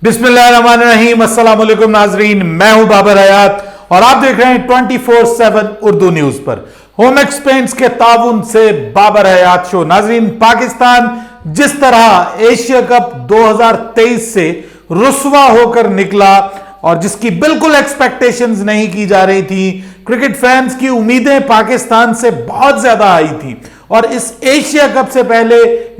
बिस्मिल्लाहिर्रहमानिर्रहीम। अस्सलाम वालेकुम नाजरीन, मैं हूं बाबर हयात और आप देख रहे हैं 24/7 उर्दू न्यूज पर। होम एक्सपेंस के ताउन से बाबर हयात शो। नाजरीन, पाकिस्तान जिस तरह एशिया कप 2023 से रुस्वा होकर निकला और जिसकी बिल्कुल एक्सपेक्टेशंस नहीं की जा रही थी, क्रिकेट फैंस की उम्मीदें पाकिस्तान से बहुत ज्यादा आई थी और इस एशिया कप से पहले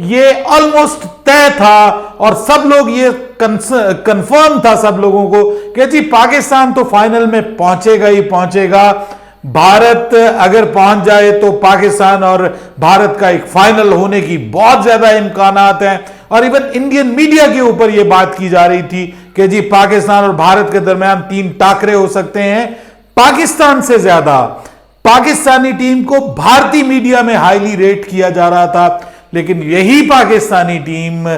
ये ऑलमोस्ट तय था और सब लोग ये कंफर्म था सब लोगों को कि जी पाकिस्तान तो फाइनल में पहुंचेगा ही पहुंचेगा। भारत अगर पहुंच जाए तो पाकिस्तान और भारत का एक फाइनल होने की बहुत ज्यादा इम्कानात हैं और इवन इंडियन मीडिया के ऊपर यह बात की जा रही थी कि जी पाकिस्तान और भारत के दरमियान 3 टाकरे हो सकते हैं। पाकिस्तान से ज्यादा पाकिस्तानी टीम को भारतीय मीडिया में हाईली रेट किया जा रहा था, लेकिन यही पाकिस्तानी टीम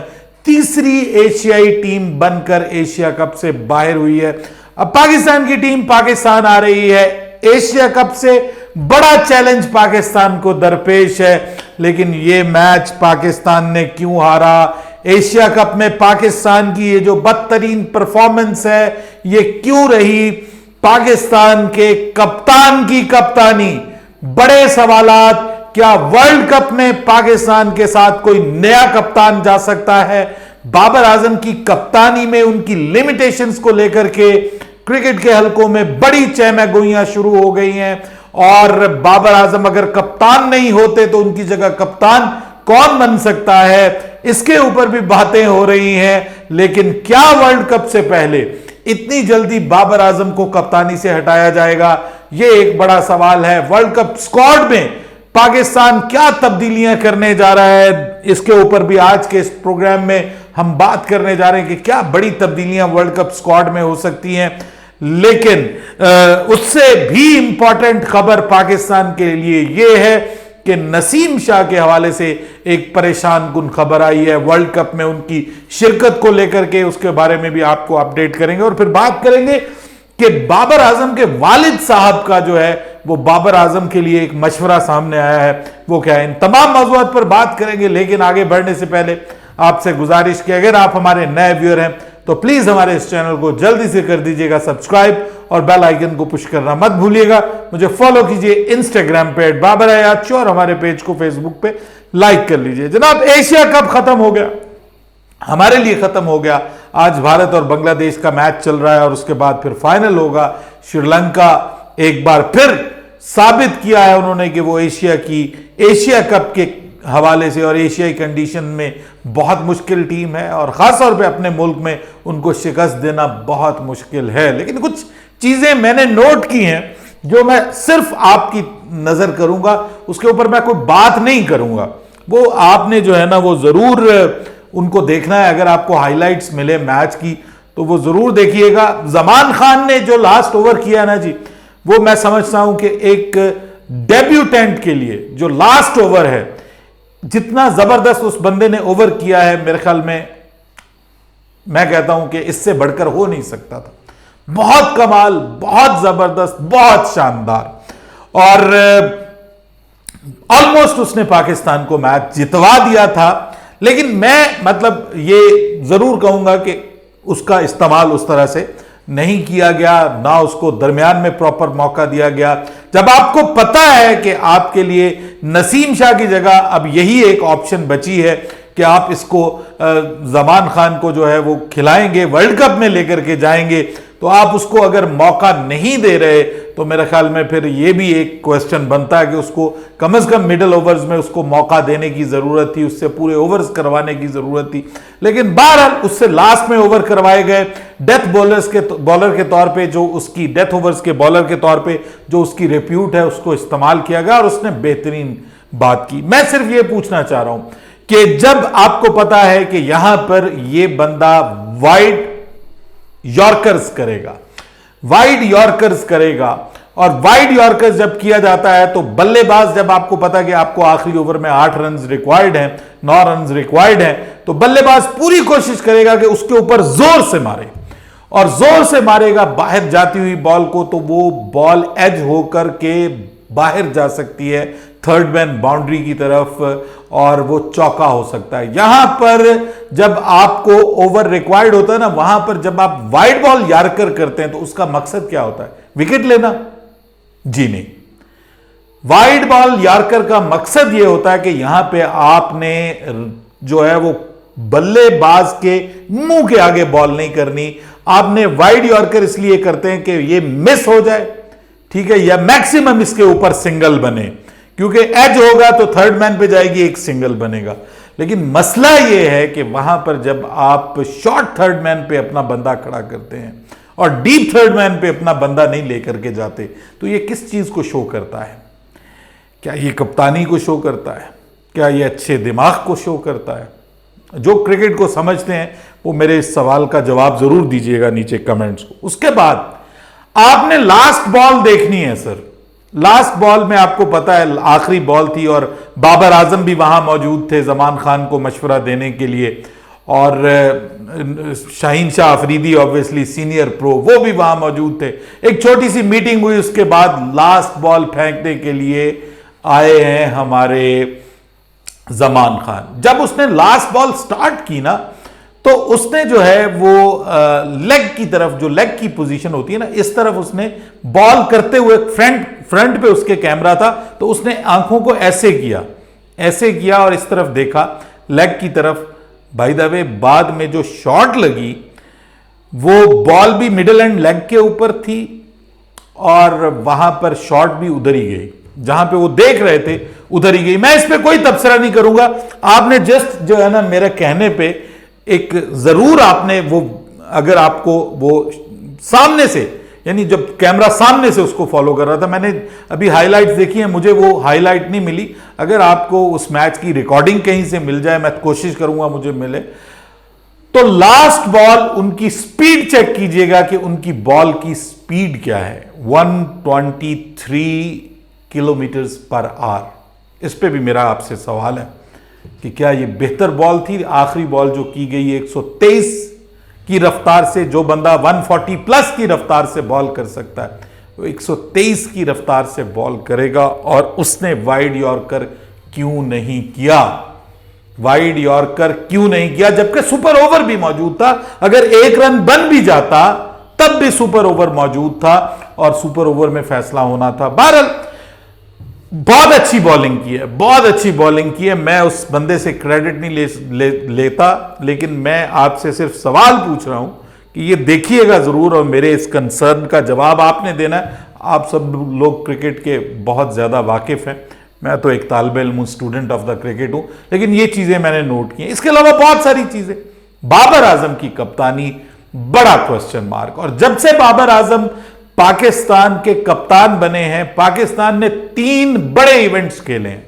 तीसरी एशियाई टीम बनकर एशिया कप से बाहर हुई है। अब पाकिस्तान की टीम पाकिस्तान आ रही है, एशिया कप से बड़ा चैलेंज पाकिस्तान को दरपेश है, लेकिन यह मैच पाकिस्तान ने क्यों हारा? एशिया कप में पाकिस्तान की ये जो बदतरीन परफॉर्मेंस है ये क्यों रही? पाकिस्तान के कप्तान की कप्तानी, बड़े सवालात। क्या वर्ल्ड कप में पाकिस्तान के साथ कोई नया कप्तान जा सकता है? बाबर आजम की कप्तानी में उनकी लिमिटेशंस को लेकर के क्रिकेट के हलकों में बड़ी चहमगोइयां शुरू हो गई हैं और बाबर आजम अगर कप्तान नहीं होते तो उनकी जगह कप्तान कौन बन सकता है, इसके ऊपर भी बातें हो रही हैं। लेकिन क्या वर्ल्ड कप से पहले इतनी जल्दी बाबर आजम को कप्तानी से हटाया जाएगा? यह एक बड़ा सवाल है। वर्ल्ड कप स्क्वाड में पाकिस्तान क्या तब्दीलियां करने जा रहा है, इसके ऊपर भी आज के इस प्रोग्राम में हम बात करने जा रहे हैं कि क्या बड़ी तब्दीलियां वर्ल्ड कप स्क्वाड में हो सकती हैं। लेकिन उससे भी इंपॉर्टेंट खबर पाकिस्तान के लिए यह है कि नसीम शाह के हवाले से एक परेशान कुन खबर आई है वर्ल्ड कप में उनकी शिरकत को लेकर के। उसके बारे में भी आपको अपडेट करेंगे और फिर बात करेंगे कि बाबर आजम के वालिद साहब का जो है वो बाबर आजम के लिए एक मशवरा सामने आया है, वो क्या है। इन तमाम मौजूद पर बात करेंगे, लेकिन आगे बढ़ने से पहले आपसे गुजारिश कि अगर आप हमारे नए व्यूअर हैं तो प्लीज हमारे इस चैनल को जल्दी से कर दीजिएगा सब्सक्राइब और बेल आइकन को पुश करना मत भूलिएगा। मुझे फॉलो कीजिए इंस्टाग्राम पे @बाबर हयात शो और हमारे पेज को फेसबुक पे लाइक कर लीजिए। जनाब, एशिया कप खत्म हो गया, हमारे लिए खत्म हो गया। आज भारत और बांग्लादेश का मैच चल रहा है और उसके बाद फिर फाइनल होगा। श्रीलंका एक बार फिर साबित किया है उन्होंने कि वो एशिया कप के हवाले से और एशियाई कंडीशन में बहुत मुश्किल टीम है और खासतौर पे अपने मुल्क में उनको शिकस्त देना बहुत मुश्किल है। लेकिन कुछ चीजें मैंने नोट की हैं जो मैं सिर्फ आपकी नजर करूंगा, उसके ऊपर मैं कोई बात नहीं करूंगा। वो आपने जो है ना वो जरूर उनको देखना है। अगर आपको हाइलाइट्स मिले मैच की तो वो जरूर देखिएगा। जमान खान ने जो लास्ट ओवर किया ना जी, वो मैं समझता हूं कि एक डेब्यूटेंट के लिए जो लास्ट ओवर है, जितना जबरदस्त उस बंदे ने ओवर किया है, मेरे ख्याल में मैं कहता हूं कि इससे बढ़कर हो नहीं सकता था। बहुत कमाल, बहुत जबरदस्त, बहुत शानदार और ऑलमोस्ट उसने पाकिस्तान को मैच जितवा दिया था। लेकिन मैं मतलब ये जरूर कहूंगा कि उसका इस्तेमाल उस तरह से नहीं किया गया, ना उसको दरमियान में प्रॉपर मौका दिया गया। जब आपको पता है कि आपके लिए नसीम शाह की जगह अब यही एक ऑप्शन बची है कि आप इसको जमान खान को जो है वो खिलाएंगे, वर्ल्ड कप में लेकर के जाएंगे, तो आप उसको अगर मौका नहीं दे रहे तो मेरे ख्याल में फिर ये भी एक क्वेश्चन बनता है कि उसको कम से कम मिडिल ओवर्स में उसको मौका देने की जरूरत थी, उससे पूरे ओवर्स करवाने की जरूरत थी। लेकिन बहरहाल उससे लास्ट में ओवर करवाए गए। डेथ बॉलर के तौर पे जो उसकी डेथ ओवर्स के बॉलर के तौर पे जो उसकी रिप्यूट है उसको इस्तेमाल किया गया और उसने बेहतरीन बात की। मैं सिर्फ ये पूछना चाह रहा हूं कि जब आपको पता है कि यहां पर यह बंदा वाइड यॉर्कर्स करेगा और वाइड यॉर्कर्स जब किया जाता है तो बल्लेबाज, जब आपको पता कि आपको आखिरी ओवर में 8 रन रिक्वायर्ड हैं, 9 रन रिक्वायर्ड हैं, तो बल्लेबाज पूरी कोशिश करेगा कि उसके ऊपर जोर से मारे और जोर से मारेगा बाहर जाती हुई बॉल को, तो वो बॉल एज होकर के बाहर जा सकती है, थर्ड मैन बाउंड्री की तरफ और वो चौका हो सकता है। यहां पर जब आपको ओवर रिक्वायर्ड होता है ना, वहां पर जब आप वाइड बॉल यार्कर करते हैं तो उसका मकसद क्या होता है? विकेट लेना? जी नहीं। वाइड बॉल यार्कर का मकसद यह होता है कि यहां पे आपने जो है वो बल्लेबाज के मुंह के आगे बॉल नहीं करनी। आपने वाइड यॉर्कर इसलिए करते हैं कि ये मिस हो जाए, ठीक है, या मैक्सिमम इसके ऊपर सिंगल बने, क्योंकि एज होगा तो थर्ड मैन पे जाएगी, एक सिंगल बनेगा। लेकिन मसला यह है कि वहां पर जब आप शॉर्ट थर्ड मैन पे अपना बंदा खड़ा करते हैं और डीप थर्ड मैन पे अपना बंदा नहीं लेकर के जाते, तो ये किस चीज को शो करता है? क्या ये कप्तानी को शो करता है? क्या ये अच्छे दिमाग को शो करता है? जो क्रिकेट को समझते हैं वो मेरे इस सवाल का जवाब जरूर दीजिएगा नीचे कमेंट्स को। उसके बाद आपने लास्ट बॉल देखनी है सर। लास्ट बॉल में आपको पता है आखिरी बॉल थी और बाबर आजम भी वहां मौजूद थे जमान खान को मशवरा देने के लिए, और Shaheen Shah Afridi obviously senior pro वो भी वहां मौजूद थे। एक छोटी सी मीटिंग हुई, उसके बाद लास्ट बॉल फेंकने के लिए आए हैं हमारे जमान खान। जब उसने लास्ट बॉल स्टार्ट की ना, तो उसने जो है वो लेग की तरफ, जो लेग की पोजीशन होती है ना, इस तरफ उसने बॉल करते हुए फ्रंट पे उसके कैमरा था, तो उसने आंखों को ऐसे किया और इस तरफ देखा लेग की तरफ। बाय द वे बाद में जो शॉट लगी वो बॉल भी मिडिल एंड लेग के ऊपर थी और वहां पर शॉट भी उधर ही गई, जहां पे वो देख रहे थे उधर ही गई। मैं इस पे कोई तबसरा नहीं करूंगा, आपने जस्ट जो है ना मेरे कहने पे एक जरूर आपने वो, अगर आपको वो सामने से, यानी जब कैमरा सामने से उसको फॉलो कर रहा था, मैंने अभी हाइलाइट्स देखी है, मुझे वो हाईलाइट नहीं मिली। अगर आपको उस मैच की रिकॉर्डिंग कहीं से मिल जाए, मैं कोशिश करूंगा मुझे मिले, तो लास्ट बॉल उनकी स्पीड चेक कीजिएगा कि उनकी बॉल की स्पीड क्या है। 123 किलोमीटर पर आवर। इस पे भी मेरा आपसे सवाल है कि क्या ये बेहतर बॉल थी? आखिरी बॉल जो की गई 123 की रफ्तार से, जो बंदा 140 प्लस की रफ्तार से बॉल कर सकता है वो 123 की रफ्तार से बॉल करेगा, और उसने वाइड यॉर्कर क्यों नहीं किया? वाइड यॉर्कर क्यों नहीं किया जबकि सुपर ओवर भी मौजूद था? अगर एक रन बन भी जाता तब भी सुपर ओवर मौजूद था और सुपर ओवर में फैसला होना था। बहरहाल बहुत अच्छी बॉलिंग की है, बहुत अच्छी बॉलिंग की है। मैं उस बंदे से क्रेडिट नहीं लेता, लेकिन मैं आपसे सिर्फ सवाल पूछ रहा हूं कि ये देखिएगा जरूर, और मेरे इस कंसर्न का जवाब आपने देना है। आप सब लोग क्रिकेट के बहुत ज्यादा वाकिफ हैं, मैं तो एक तालिब इल्म हूं, स्टूडेंट ऑफ द क्रिकेट हूं, लेकिन ये चीजें मैंने नोट की हैं। इसके अलावा बहुत सारी चीजें, बाबर आजम की कप्तानी बड़ा क्वेश्चन मार्क। और जब से बाबर आजम पाकिस्तान के कप्तान बने हैं, पाकिस्तान ने 3 बड़े इवेंट्स खेले हैं,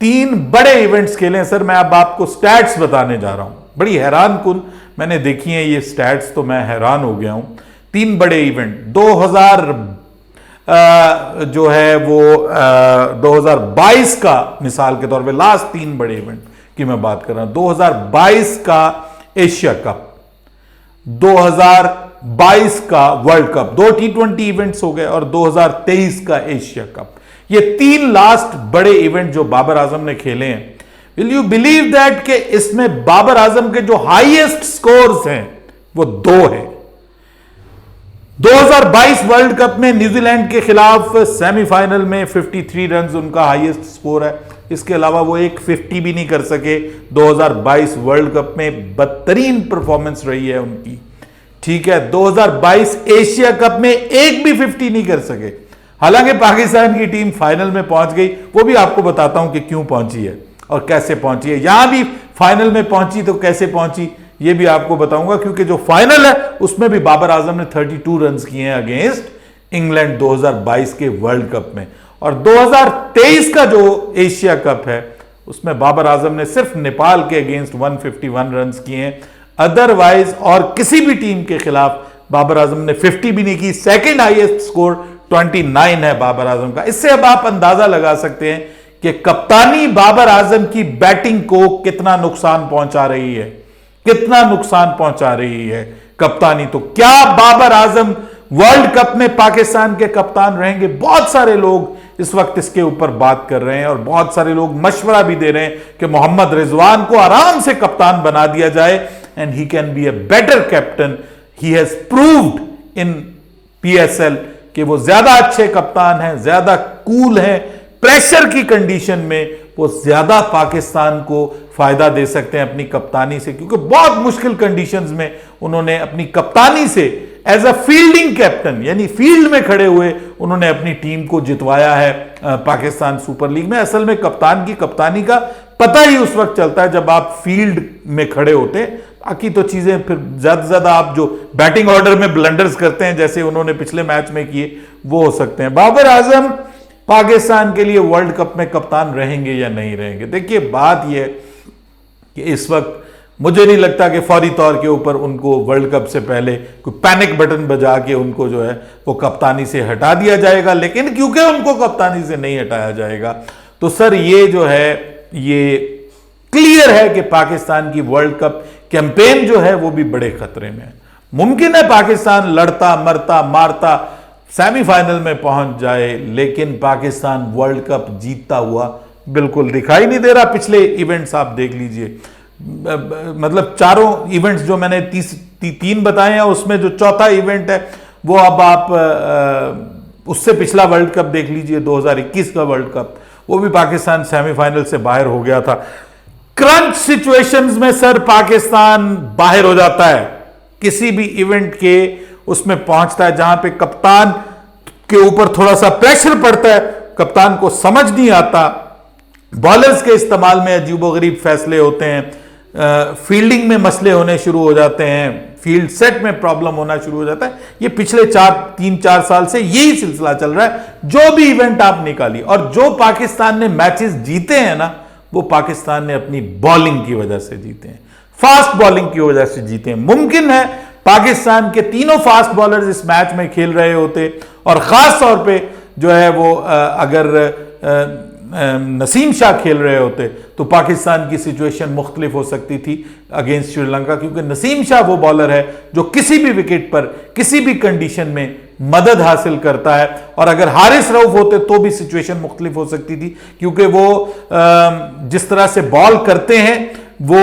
3 बड़े इवेंट्स खेले हैं सर। मैं अब आपको स्टैट्स बताने जा रहा हूं, बड़ी हैरान कुन मैंने देखी हैं ये स्टैट्स, तो मैं हैरान हो गया हूं। 3 बड़े इवेंट 2000 जो है वो 2022 का, मिसाल के तौर पे लास्ट 3 बड़े इवेंट की मैं बात कर रहा हूं। 2022 का एशिया कप, 2022 का वर्ल्ड कप, 2 T20 इवेंट्स हो गए, और 2023 का एशिया कप। ये 3 लास्ट बड़े इवेंट जो बाबर आजम ने खेले हैं, विल यू बिलीव दैट कि इसमें बाबर आजम के जो हाईएस्ट स्कोर्स हैं वो 2 हैं। 2022 वर्ल्ड कप में न्यूजीलैंड के खिलाफ सेमीफाइनल में 53 रन उनका हाईएस्ट स्कोर है। इसके अलावा वो एक 50 भी नहीं कर सके। 2022 वर्ल्ड कप में बदतरीन परफॉर्मेंस रही है उनकी, ठीक है। 2022 एशिया कप में एक भी 50 नहीं कर सके। हालांकि पाकिस्तान की टीम फाइनल में पहुंच गई, वो भी आपको बताता हूं कि क्यों पहुंची है और कैसे पहुंची है। यहां भी फाइनल में पहुंची तो कैसे पहुंची ये भी आपको बताऊंगा, क्योंकि जो फाइनल है उसमें भी बाबर आजम ने 32 रन किए हैं अगेंस्ट इंग्लैंड 2022 के वर्ल्ड कप में। और 2023 का जो एशिया कप है उसमें बाबर आजम ने सिर्फ नेपाल के अगेंस्ट 151 रन किए हैं। अदरवाइज और किसी भी टीम के खिलाफ बाबर आजम ने 50 भी नहीं की। सेकंड हाईएस्ट स्कोर 29 है बाबर आजम का। इससे अब आप अंदाजा लगा सकते हैं कि कप्तानी बाबर आजम की बैटिंग को कितना नुकसान पहुंचा रही है, कितना नुकसान पहुंचा रही है कप्तानी। तो क्या बाबर आजम वर्ल्ड कप में पाकिस्तान के कप्तान रहेंगे? बहुत सारे लोग इस वक्त इसके ऊपर बात कर रहे हैं और बहुत सारे लोग मशवरा भी दे रहे हैं कि मोहम्मद रिजवान को आराम से कप्तान बना दिया जाए and he can be a better captain. He has proved in PSL कि वो ज्यादा अच्छे कप्तान हैं, ज्यादा कूल हैं, प्रेशर की कंडीशन में वो ज्यादा पाकिस्तान को फायदा दे सकते हैं अपनी कप्तानी से, क्योंकि बहुत मुश्किल कंडीशंस में उन्होंने अपनी कप्तानी से एज अ फील्डिंग कैप्टन यानी फील्ड में खड़े हुए उन्होंने अपनी टीम को जितवाया है पाकिस्तान सुपर लीग में। असल में कप्तान की कप्तानी का पता ही उस वक्त चलता है जब आप फील्ड में खड़े होते हैं, बाकी तो चीजें फिर ज्यादा से ज्यादा आप जो बैटिंग ऑर्डर में ब्लंडर्स करते हैं जैसे उन्होंने पिछले मैच में किए वो हो सकते हैं। बाबर आजम पाकिस्तान के लिए वर्ल्ड कप में कप्तान रहेंगे या नहीं रहेंगे? देखिए बात यह कि इस वक्त मुझे नहीं लगता कि फौरी तौर के ऊपर उनको वर्ल्ड कप से पहले कोई पैनिक बटन बजा के उनको जो है वो कप्तानी से हटा दिया जाएगा, लेकिन क्योंकि उनको कप्तानी से नहीं हटाया जाएगा तो सर ये जो है ये क्लियर है कि पाकिस्तान की वर्ल्ड कप कैंपेन जो है वो भी बड़े खतरे में है। मुमकिन है पाकिस्तान लड़ता मरता मारता सेमीफाइनल में पहुंच जाए, लेकिन पाकिस्तान वर्ल्ड कप जीतता हुआ बिल्कुल दिखाई नहीं दे रहा। पिछले इवेंट्स आप देख लीजिए, मतलब चारों इवेंट्स जो मैंने तीन बताए हैं उसमें जो चौथा इवेंट है वो अब आप उससे पिछला वर्ल्ड कप देख लीजिए 2021 का वर्ल्ड कप, वो भी पाकिस्तान सेमीफाइनल से बाहर हो गया था। क्रंच सिचुएशंस में सर पाकिस्तान बाहर हो जाता है, किसी भी इवेंट के उसमें पहुंचता है जहां पे कप्तान के ऊपर थोड़ा सा प्रेशर पड़ता है, कप्तान को समझ नहीं आता, बॉलर्स के इस्तेमाल में अजीबोगरीब फैसले होते हैं, फील्डिंग में मसले होने शुरू हो जाते हैं, फील्ड सेट में प्रॉब्लम होना शुरू हो जाता है। ये पिछले 3-4 साल से यही सिलसिला चल रहा है। जो भी इवेंट आप निकालिए और जो पाकिस्तान ने मैचेस जीते हैं ना वो पाकिस्तान ने अपनी बॉलिंग की वजह से जीते हैं, फास्ट बॉलिंग की वजह से जीते हैं। मुमकिन है पाकिस्तान के तीनों फास्ट बॉलर्स इस मैच में खेल रहे होते और खास तौर पे जो है वो अगर नसीम शाह खेल रहे होते तो पाकिस्तान की सिचुएशन मुख्तलिफ हो सकती थी अगेंस्ट श्रीलंका, क्योंकि नसीम शाह वो बॉलर है जो किसी भी विकेट पर किसी भी कंडीशन में मदद हासिल करता है। और अगर हारिस रऊफ होते तो भी सिचुएशन मुख्तलिफ हो सकती थी, क्योंकि वो जिस तरह से बॉल करते हैं वो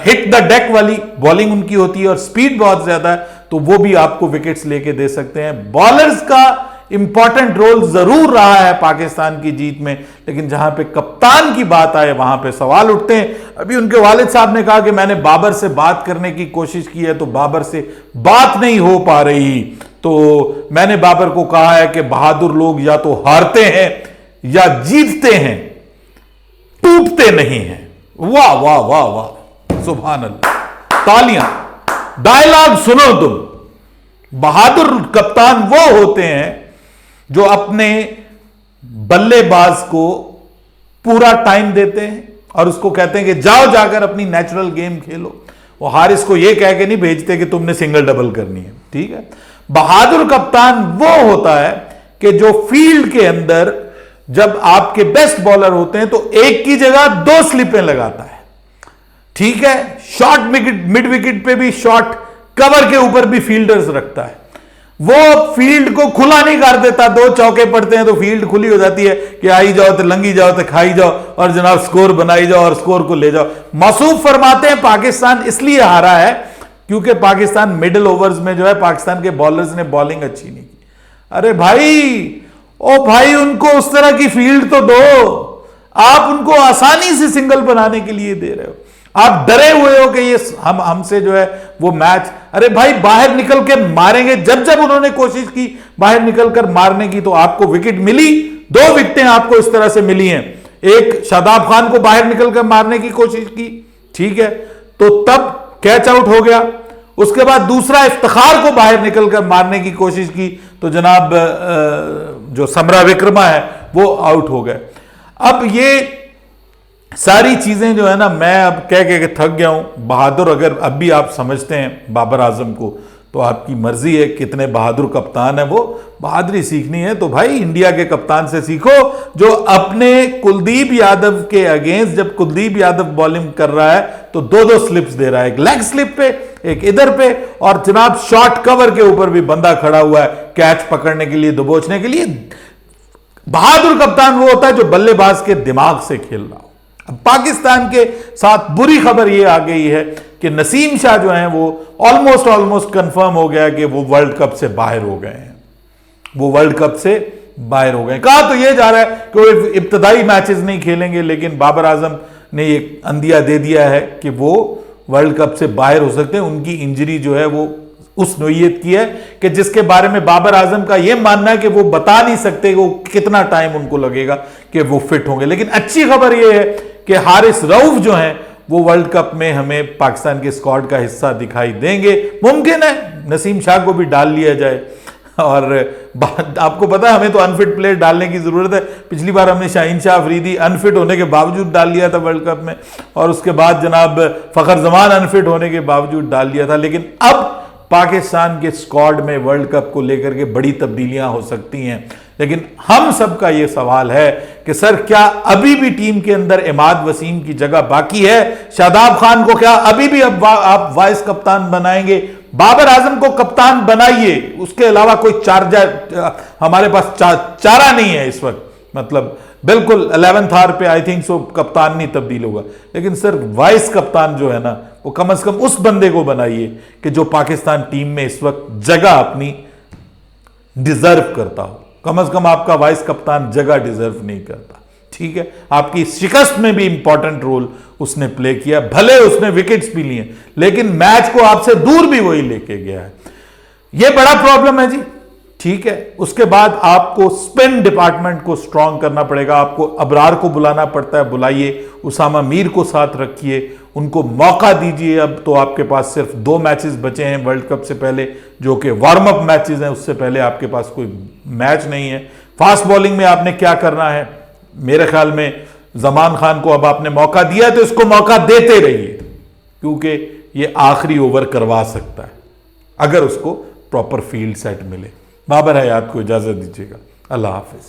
हिट द डेक वाली बॉलिंग उनकी होती है और स्पीड बहुत ज्यादा है, तो वो भी आपको विकेट्स लेके दे सकते हैं। बॉलर्स का इंपॉर्टेंट रोल जरूर रहा है पाकिस्तान की जीत में, लेकिन जहां पे कप्तान की बात आए वहां पे सवाल उठते हैं। अभी उनके वालिद साहब ने कहा कि मैंने बाबर से बात करने की कोशिश की है तो बाबर से बात नहीं हो पा रही, तो मैंने बाबर को कहा है कि बहादुर लोग या तो हारते हैं या जीतते हैं, टूटते नहीं हैं। वाह वाह वाह वाह, सुभान अल्लाह, तालियां, डायलॉग सुनो तुम। बहादुर कप्तान वो होते हैं जो अपने बल्लेबाज को पूरा टाइम देते हैं और उसको कहते हैं कि जाओ जाकर अपनी नेचुरल गेम खेलो। वो हारिस को यह कह के नहीं भेजते कि तुमने सिंगल डबल करनी है, ठीक है। बहादुर कप्तान वो होता है कि जो फील्ड के अंदर जब आपके बेस्ट बॉलर होते हैं तो एक की जगह 2 स्लिपें लगाता है, ठीक है। शॉर्ट मिड विकेट पे भी शॉर्ट, कवर के ऊपर भी फील्डर्स रखता है। वो फील्ड को खुला नहीं कर देता, 2 चौके पड़ते हैं तो फील्ड खुली हो जाती है कि आई जाओ तो लंगी जाओ तो खाई जाओ और जनाब स्कोर बनाई जाओ और स्कोर को ले जाओ। मसूफ फरमाते हैं पाकिस्तान इसलिए हारा है क्योंकि पाकिस्तान मिडिल ओवर्स में जो है पाकिस्तान के बॉलर्स ने बॉलिंग अच्छी नहीं की। अरे भाई, ओ भाई, उनको उस तरह की फील्ड तो दो, आप उनको आसानी से सिंगल बनाने के लिए दे रहे हो। आप डरे हुए हो कि ये हमसे जो है वो मैच, अरे भाई बाहर निकल के मारेंगे। जब जब उन्होंने कोशिश की बाहर निकलकर मारने की तो आपको विकेट मिली, 2 विकेटें आपको इस तरह से मिली हैं। एक शादाब खान को बाहर निकलकर मारने की कोशिश की, ठीक है, तो तब कैच आउट हो गया। उसके बाद दूसरा इफ्तिखार को बाहर निकलकर मारने की कोशिश की तो जनाब जो समरा विक्रमा है वो आउट हो गए। अब ये सारी चीजें जो है ना, मैं अब कह के थक गया हूं। बहादुर अगर अब भी आप समझते हैं बाबर आजम को तो आपकी मर्जी है, कितने बहादुर कप्तान है वो। बहादुरी सीखनी है तो भाई इंडिया के कप्तान से सीखो जो अपने कुलदीप यादव के अगेंस्ट, जब कुलदीप यादव बॉलिंग कर रहा है तो 2-2 स्लिप्स दे रहा है, एक लेग स्लिप पे एक इधर पे, और जनाब शॉर्ट कवर के ऊपर भी बंदा खड़ा हुआ है कैच पकड़ने के लिए, दबोचने के लिए। बहादुर कप्तान वो होता है जो बल्लेबाज के दिमाग से खेल रहा हो। अब पाकिस्तान के साथ बुरी खबर ये आ गई है कि नसीम शाह जो हैं वो ऑलमोस्ट कंफर्म हो गया कि वो वर्ल्ड कप से बाहर हो गए हैं। वो वर्ल्ड कप से बाहर हो गए। कहा तो ये जा रहा है कि वो इब्तदाई मैचेस नहीं खेलेंगे, लेकिन बाबर आजम ने ये अंदिया दे दिया है कि वो वर्ल्ड कप से बाहर हो सकते हैं। उनकी इंजरी जो है वो उस नोयत की है कि जिसके बारे में बाबर आजम का यह मानना है कि वो बता नहीं सकते वो कितना टाइम उनको लगेगा कि वो फिट होंगे। लेकिन अच्छी खबर यह है कि हारिस रऊफ जो हैं वो वर्ल्ड कप में हमें पाकिस्तान के स्क्वाड का हिस्सा दिखाई देंगे। मुमकिन है नसीम शाह को भी डाल लिया जाए। और आपको पता है हमें तो अनफिट प्लेयर डालने की जरूरत है। पिछली बार हमने शाहीन शाह अफरीदी अनफिट होने के बावजूद डाल लिया था वर्ल्ड कप में, और उसके बाद जनाब फखर जमान अनफिट होने के बावजूद डाल लिया था। लेकिन अब पाकिस्तान के स्क्वाड में वर्ल्ड कप को लेकर के बड़ी तब्दीलियां हो सकती हैं। लेकिन हम सबका यह सवाल है कि सर क्या अभी भी टीम के अंदर इमाद वसीम की जगह बाकी है? शादाब खान को क्या अभी भी अब आप वाइस कप्तान बनाएंगे? बाबर आजम को कप्तान बनाइए, उसके अलावा कोई हमारे पास चारा नहीं है इस वक्त। मतलब बिल्कुल 11th आवर पे आई थिंक सो कप्तान नहीं तब्दील होगा। लेकिन सर वाइस कप्तान जो है ना वो कम से कम उस बंदे को बनाइए कि जो पाकिस्तान टीम में इस वक्त जगह अपनी डिजर्व करता हो। कम से कम आपका वाइस कप्तान जगह डिजर्व नहीं करता, ठीक है? आपकी शिकस्त में भी इंपॉर्टेंट रोल उसने प्ले किया, भले उसने विकेट्स भी लिए, लेकिन मैच को आपसे दूर भी वही लेके गया है। यह बड़ा प्रॉब्लम है जी, ठीक है? उसके बाद आपको स्पिन डिपार्टमेंट को स्ट्रांग करना पड़ेगा। आपको अबरार को बुलाना पड़ता है, बुलाइए। उसामा मीर को साथ रखिए, उनको मौका दीजिए। अब तो आपके पास सिर्फ 2 मैचेस बचे हैं वर्ल्ड कप से पहले, जो कि वार्म अप मैचेस हैं। उससे पहले आपके पास कोई मैच नहीं है। फास्ट बॉलिंग में आपने क्या करना है? मेरे ख्याल में जमान खान को अब आपने मौका दिया है तो इसको मौका देते रहिए, क्योंकि ये आखिरी ओवर करवा सकता है अगर उसको प्रॉपर फील्ड सेट मिले। बाबर हयात को इजाजत दीजिएगा। अल्लाह हाफिज।